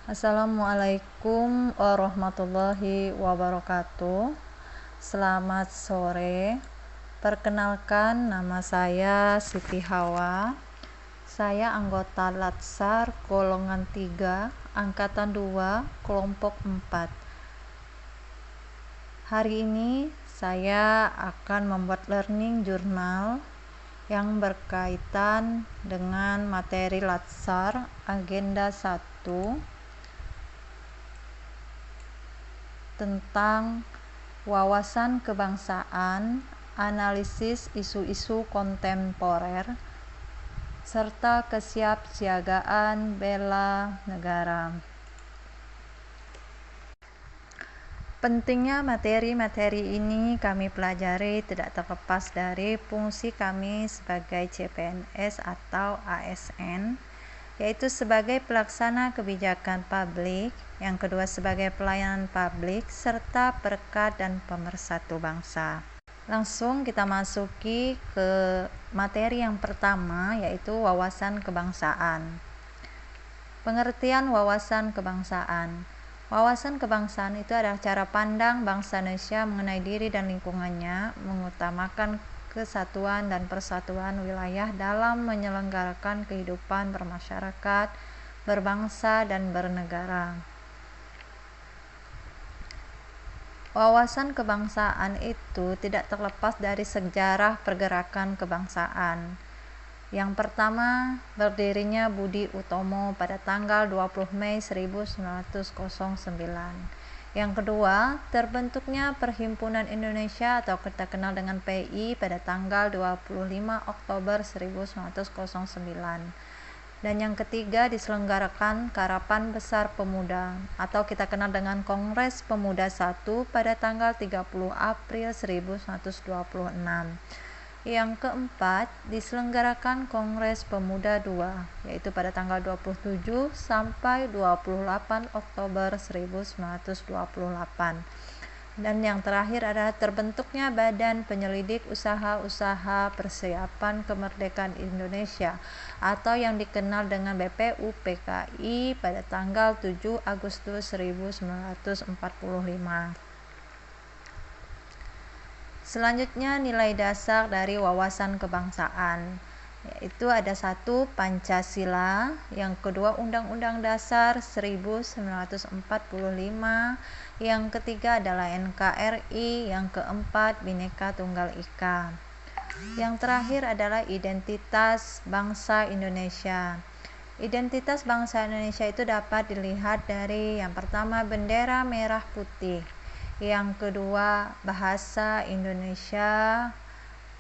Assalamualaikum warahmatullahi wabarakatuh. Selamat sore. Perkenalkan, nama saya Siti Hawa. Saya anggota Latsar golongan 3, angkatan 2, kelompok 4. Hari ini saya akan membuat learning journal yang berkaitan dengan materi Latsar agenda 1 tentang wawasan kebangsaan, analisis isu-isu kontemporer, serta kesiapsiagaan bela negara. Pentingnya materi-materi ini kami pelajari tidak terlepas dari fungsi kami sebagai CPNS atau ASN, yaitu sebagai pelaksana kebijakan publik, yang kedua sebagai pelayanan publik, serta perekat dan pemersatu bangsa. Langsung kita masuki ke materi yang pertama, yaitu wawasan kebangsaan. Pengertian wawasan kebangsaan. Wawasan kebangsaan itu adalah cara pandang bangsa Indonesia mengenai diri dan lingkungannya, mengutamakan kesatuan dan persatuan wilayah dalam menyelenggarakan kehidupan bermasyarakat, berbangsa, dan bernegara. Wawasan kebangsaan itu tidak terlepas dari sejarah pergerakan kebangsaan. Yang pertama, berdirinya Budi Utomo pada tanggal 20 Mei 1909. Yang kedua, terbentuknya Perhimpunan Indonesia atau kita kenal dengan PI pada tanggal 25 Oktober 1909. Dan yang ketiga, diselenggarakan Karapan Besar Pemuda atau kita kenal dengan Kongres Pemuda I pada tanggal 30 April 1926. Yang keempat, diselenggarakan Kongres Pemuda II, yaitu pada tanggal 27 sampai 28 Oktober 1928. Dan yang terakhir adalah terbentuknya Badan Penyelidik Usaha-Usaha Persiapan Kemerdekaan Indonesia atau yang dikenal dengan BPUPKI pada tanggal 7 Agustus 1945. Selanjutnya, nilai dasar dari wawasan kebangsaan, yaitu ada 1. Pancasila, yang kedua Undang-Undang Dasar 1945, yang ketiga adalah NKRI, yang keempat Bhinneka Tunggal Ika. Yang terakhir adalah identitas bangsa Indonesia. Identitas bangsa Indonesia itu dapat dilihat dari yang pertama bendera merah putih, yang kedua bahasa Indonesia,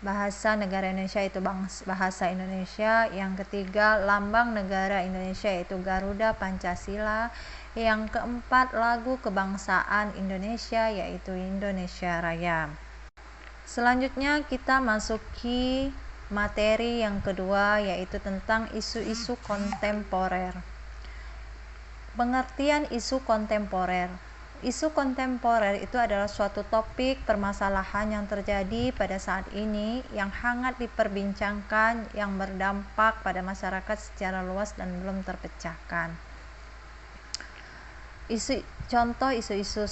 bahasa negara Indonesia itu bahasa Indonesia, yang ketiga lambang negara Indonesia yaitu Garuda Pancasila, yang keempat lagu kebangsaan Indonesia yaitu Indonesia Raya. Selanjutnya kita masuki materi yang kedua, yaitu tentang isu-isu kontemporer. Pengertian isu kontemporer. Isu kontemporer itu adalah suatu topik permasalahan yang terjadi pada saat ini yang hangat diperbincangkan, yang berdampak pada masyarakat secara luas dan belum terpecahkan. Contoh isu-isu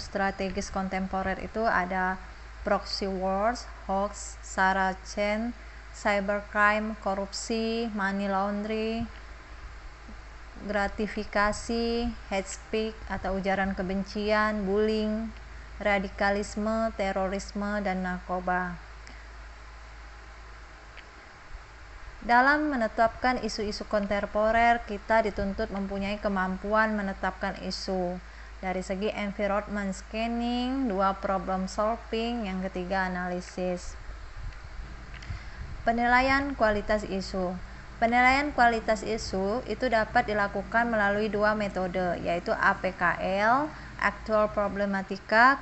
strategis kontemporer itu ada proxy wars, hoax, saracen, cybercrime, korupsi, money laundering, gratifikasi, hate speech atau ujaran kebencian, bullying, radikalisme, terorisme, dan narkoba. Dalam menetapkan isu-isu kontemporer, kita dituntut mempunyai kemampuan menetapkan isu dari segi environment scanning, 2 problem solving, yang ketiga analisis. Penilaian kualitas isu. Penilaian kualitas isu itu dapat dilakukan melalui 2 metode, yaitu APKL, Actual Problematika,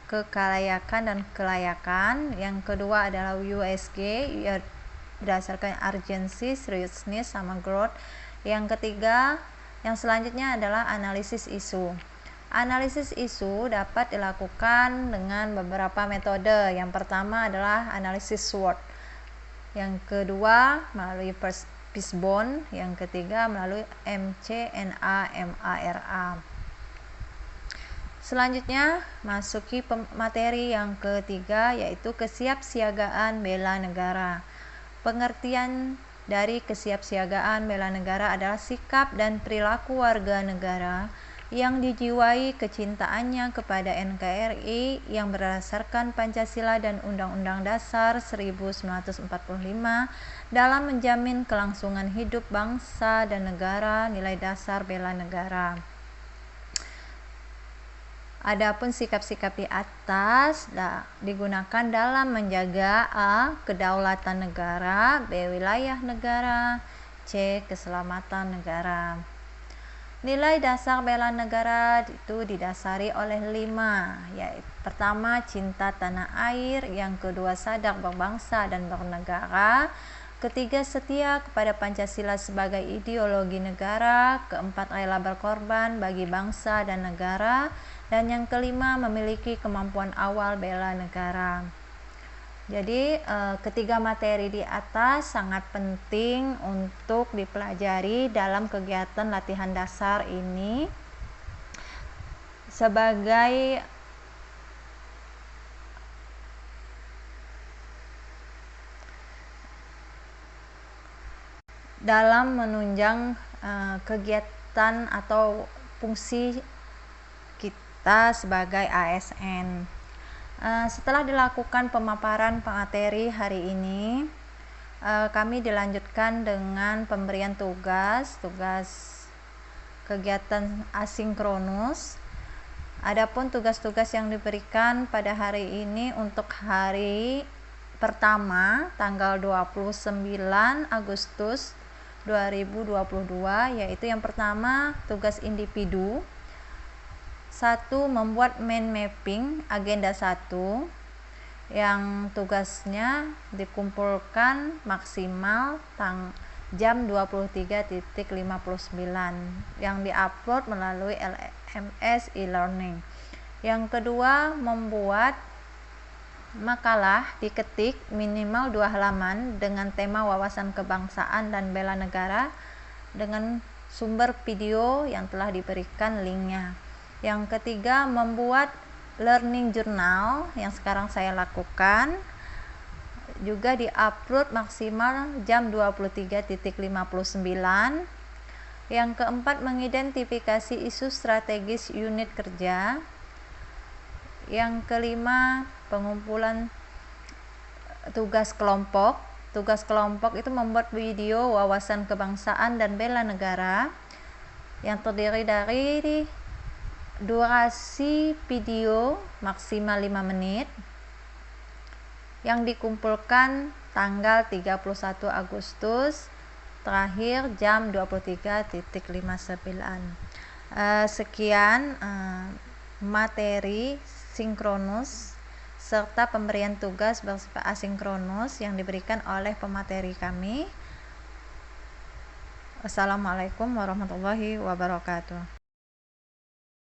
kekalayakan dan kelayakan. Yang kedua adalah USG, berdasarkan urgency, seriousness, sama growth. Yang ketiga, yang selanjutnya adalah analisis isu. Analisis isu dapat dilakukan dengan beberapa metode. Yang pertama adalah analisis SWOT. Yang kedua melalui Fishbone, yang ketiga melalui MCNA-MARA. Selanjutnya masuki materi yang ketiga, yaitu kesiapsiagaan bela negara. Pengertian dari kesiapsiagaan bela negara adalah sikap dan perilaku warga negara yang dijiwai kecintaannya kepada NKRI yang berdasarkan Pancasila dan Undang-Undang Dasar 1945 dalam menjamin kelangsungan hidup bangsa dan negara, nilai dasar bela negara. Adapun sikap-sikap di atas digunakan dalam menjaga A. kedaulatan negara, B. wilayah negara, C. keselamatan negara. Nilai dasar bela negara itu didasari oleh 5, yaitu pertama cinta tanah air, yang kedua sadar berbangsa dan bernegara, ketiga setia kepada Pancasila sebagai ideologi negara, keempat rela berkorban bagi bangsa dan negara, dan yang kelima memiliki kemampuan awal bela negara. Jadi ketiga materi di atas sangat penting untuk dipelajari dalam kegiatan latihan dasar ini sebagai dalam menunjang kegiatan atau fungsi kita sebagai ASN. Setelah dilakukan pemaparan materi hari ini, kami dilanjutkan dengan pemberian tugas kegiatan asinkronus. Adapun tugas-tugas yang diberikan pada hari ini untuk hari pertama tanggal 29 Agustus 2022, yaitu yang pertama tugas individu. 1. Membuat mind mapping agenda 1 yang tugasnya dikumpulkan maksimal jam 23.59 yang diupload melalui LMS e-learning. Yang kedua, membuat makalah diketik minimal 2 halaman dengan tema wawasan kebangsaan dan bela negara dengan sumber video yang telah diberikan linknya. Yang ketiga, membuat learning journal yang sekarang saya lakukan, juga diupload maksimal jam 23.59. Yang keempat, mengidentifikasi isu strategis unit kerja. Yang kelima, pengumpulan tugas kelompok. Tugas kelompok itu membuat video wawasan kebangsaan dan bela negara yang terdiri dari durasi video maksimal 5 menit yang dikumpulkan tanggal 31 Agustus, terakhir jam 23.59. Sekian materi sinkronus serta pemberian tugas bersifat asinkronus yang diberikan oleh pemateri kami. Wassalamualaikum warahmatullahi wabarakatuh.